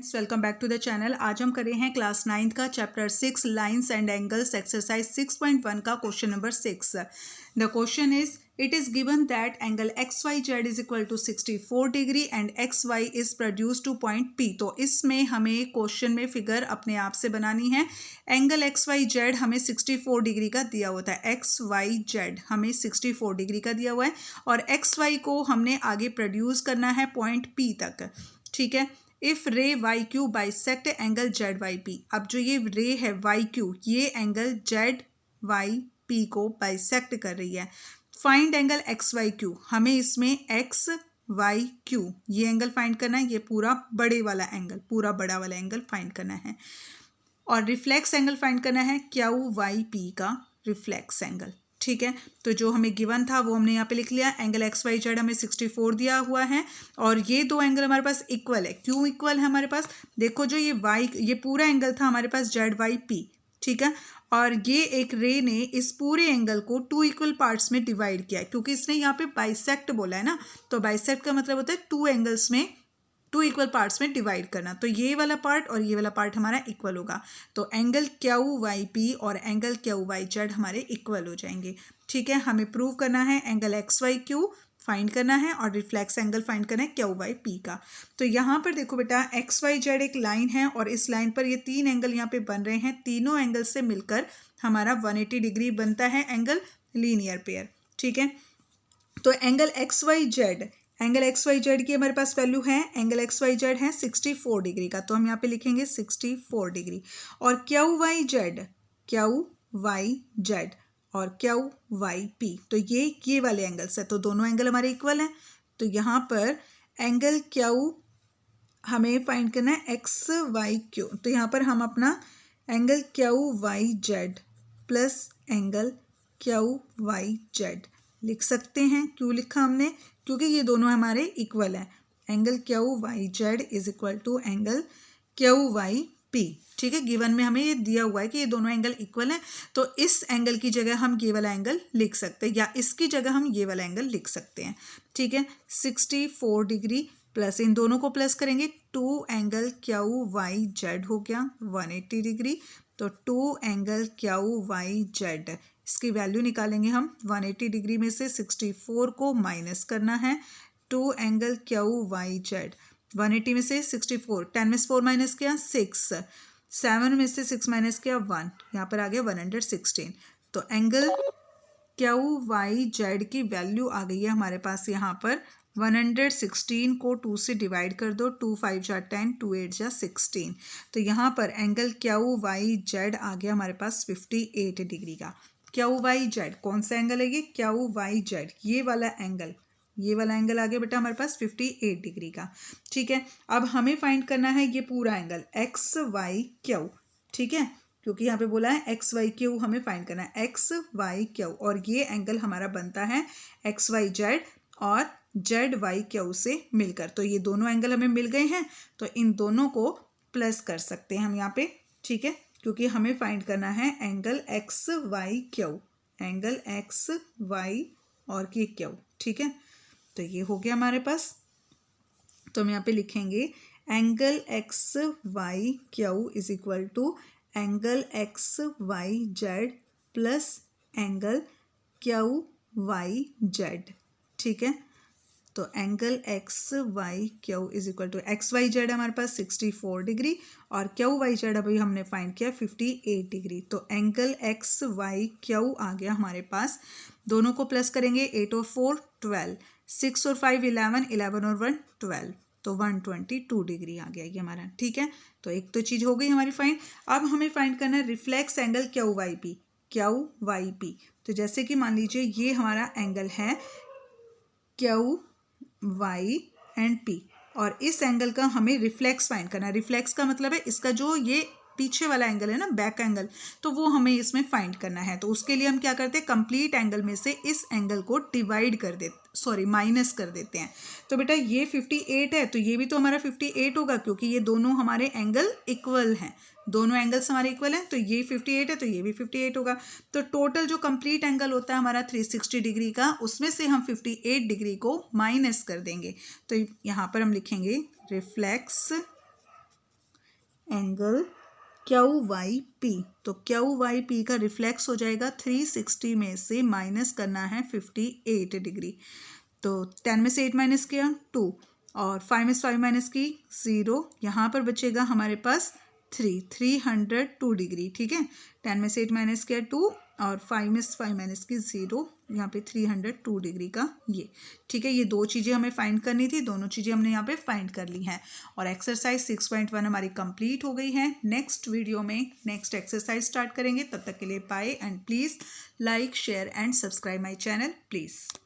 Welcome back to the channel. आज हम कर रहे हैं क्लास 9th का chapter 6 lines and angles exercise 6.1 का question number 6। The question is it is given that angle X Y Z is equal to 64 degree and X Y is produce to point P. तो इसमें हमें question में figure अपने आप से बनानी है। एंगल एक्स वाई जेड हमें 64 डिग्री का दिया हुआ था। एक्स वाई जेड हमें 64 डिग्री का दिया हुआ है और एक्स वाई को हमने आगे प्रोड्यूस करना है पॉइंट पी तक। ठीक है। If ray Y Q bisect angle Z Y P. अब जो ये रे है वाई क्यू, ये एंगल जेड वाई पी को बाइसेक्ट कर रही है। Find angle X Y Q. हमें इसमें एक्स वाई क्यू ये एंगल फाइंड करना है। ये पूरा बड़े वाला एंगल, पूरा बड़ा वाला एंगल फाइंड करना है और रिफ्लेक्स एंगल फाइंड करना है क्यू वाई पी का रिफ्लेक्स एंगल। ठीक है। तो जो हमें गिवन था वो हमने यहाँ पे लिख लिया। एंगल एक्स वाई जेड हमें 64 दिया हुआ है और ये दो एंगल हमारे पास इक्वल है। क्यों इक्वल है हमारे पास? देखो जो ये पूरा एंगल था हमारे पास जेड वाई पी। ठीक है। और ये एक रे ने इस पूरे एंगल को 2 इक्वल पार्ट्स में डिवाइड किया है, क्योंकि इसने यहाँ पे बाइसेक्ट बोला है ना। तो बाइसेक्ट का मतलब होता है 2 एंगल्स में 2 इक्वल पार्ट्स में डिवाइड करना। तो ये वाला पार्ट और ये वाला पार्ट हमारा इक्वल होगा। तो एंगल क्यू वाई पी और एंगल क्यू वाई जेड हमारे इक्वल हो जाएंगे। ठीक है। हमें प्रूव करना है angle X Y Q find करना है और रिफ्लेक्स एंगल फाइंड करना है क्यू वाई पी का। तो यहाँ पर देखो बेटा, एक्स वाई जेड एक लाइन है और इस लाइन पर ये 3 एंगल यहाँ पे बन रहे हैं। तीनों एंगल से मिलकर हमारा 180 डिग्री बनता है एंगल लीनियर पेयर। ठीक है। तो angle X Y Z, angle X Y Z की हमारे पास वैल्यू है, एंगल एक्स वाई जेड है 64 डिग्री का। तो हम यहाँ पे लिखेंगे 64 डिग्री। और क्यू वाई जेड और क्यू वाई पी, तो ये वाले एंगल्स है। तो दोनों एंगल हमारे इक्वल हैं। तो यहाँ पर एंगल क्यू हमें फाइंड करना है एक्स वाई क्यू। तो यहाँ पर हम अपना angle Q Y Z plus angle Q Y Z लिख सकते हैं। क्यों लिखा हमने? क्योंकि ये दोनों हमारे इक्वल हैं। Angle Q Y Z is equal to angle Q Y P. ठीक है। गिवन में हमें ये दिया हुआ है कि ये दोनों एंगल इक्वल हैं। तो इस एंगल की जगह हम ये वाला एंगल लिख सकते हैं या इसकी जगह हम ये वाला एंगल लिख सकते हैं। ठीक है। 64 डिग्री प्लस इन दोनों को प्लस करेंगे 2 एंगल क्यू वाई जेड हो गया 180 डिग्री। तो 2 एंगल क्यू वाई जेड, इसकी वैल्यू निकालेंगे हम। 180 डिग्री में से 64 को माइनस करना है। 2 एंगल क्यू वाई जेड, 180 में से 64, 10 में से 4 माइनस किया 6, 7 में से 6 माइनस किया 1, यहाँ पर आ गया 116। तो एंगल क्यू वाई जेड की वैल्यू आ गई है हमारे पास यहाँ पर 116 को 2 से डिवाइड कर दो। 2 5 जा 10, 2 8 जा 16। तो यहाँ पर एंगल क्यू वाई जेड आ गया हमारे पास 58 डिग्री का। क्यू वाई जेड कौन सा एंगल है? ये क्यू वाई जेड, ये वाला एंगल आ गया बेटा हमारे पास 58 डिग्री का। ठीक है। अब हमें फाइंड करना है ये पूरा एंगल एक्स वाई क्यू। ठीक है। क्योंकि यहाँ पे बोला है एक्स वाई क्यू हमें फाइंड करना है, एक्स वाई क्यू। और ये एंगल हमारा बनता है एक्स वाई जेड और जेड वाई क्यू से मिलकर। तो ये दोनों एंगल हमें मिल गए हैं। तो इन दोनों को प्लस कर सकते हैं हम यहाँ पे। ठीक है। क्योंकि हमें फाइंड करना है angle X Y Q, angle X Y और ये क्यू। ठीक है। तो ये हो गया हमारे पास। तो हम यहाँ पे लिखेंगे angle X Y Q is equal to angle X Y Z plus angle Q Y Z. ठीक है। तो angle X Y Q is equal to X Y Z हमारे पास 64 डिग्री और क्यू वाई जेड अभी हमने फाइंड किया 58 degree. तो एंगल एक्स वाई क्यू आ गया हमारे पास। दोनों को प्लस करेंगे 8 और 4 12, 6 और 5 11, 11 और 1 12। तो 122 डिग्री आ गया ये हमारा। ठीक है। तो एक तो चीज़ हो गई हमारी फाइंड। अब हमें फाइंड करना है reflex angle Q Y P, Q Y P. तो जैसे कि मान लीजिए ये हमारा एंगल है क्यू वाई एंड पी और इस एंगल का हमें रिफ्लेक्स फाइंड करना है। रिफ्लेक्स का मतलब है इसका जो ये पीछे वाला एंगल है ना, बैक एंगल, तो वो हमें इसमें फाइंड करना है। तो उसके लिए हम क्या करते हैं, कंप्लीट एंगल में से इस एंगल को डिवाइड कर देते, माइनस कर देते हैं। तो बेटा ये 58 है तो ये भी तो हमारा 58 होगा, क्योंकि ये दोनों हमारे एंगल इक्वल हैं। दोनों एंगल्स हमारे इक्वल हैं, तो ये 58 है तो ये भी 58 होगा। तो टोटल जो कंप्लीट एंगल होता है हमारा 360 डिग्री का, उसमें से हम 58 डिग्री को माइनस कर देंगे। तो यहाँ पर हम लिखेंगे reflex angle Q Y P. तो क्यू वाई पी का रिफ्लेक्स हो जाएगा 360 में से माइनस करना है 58 डिग्री। तो 10 में से 8 माइनस किया 2 और 5 में से 5 माइनस की 0। यहाँ पर बचेगा हमारे पास 302 डिग्री। ठीक है, 10 में से 8 माइनस किया 2 और 5 में से 5 माइनस की 0, यहाँ पे 302 डिग्री का ये। ठीक है, ये दो चीज़ें हमें फाइंड करनी थी, दोनों चीज़ें हमने यहाँ पे फाइंड कर ली हैं और एक्सरसाइज 6.1 हमारी कंप्लीट हो गई है। नेक्स्ट वीडियो में नेक्स्ट एक्सरसाइज स्टार्ट करेंगे, तब तक के लिए bye and please like share and subscribe my channel please.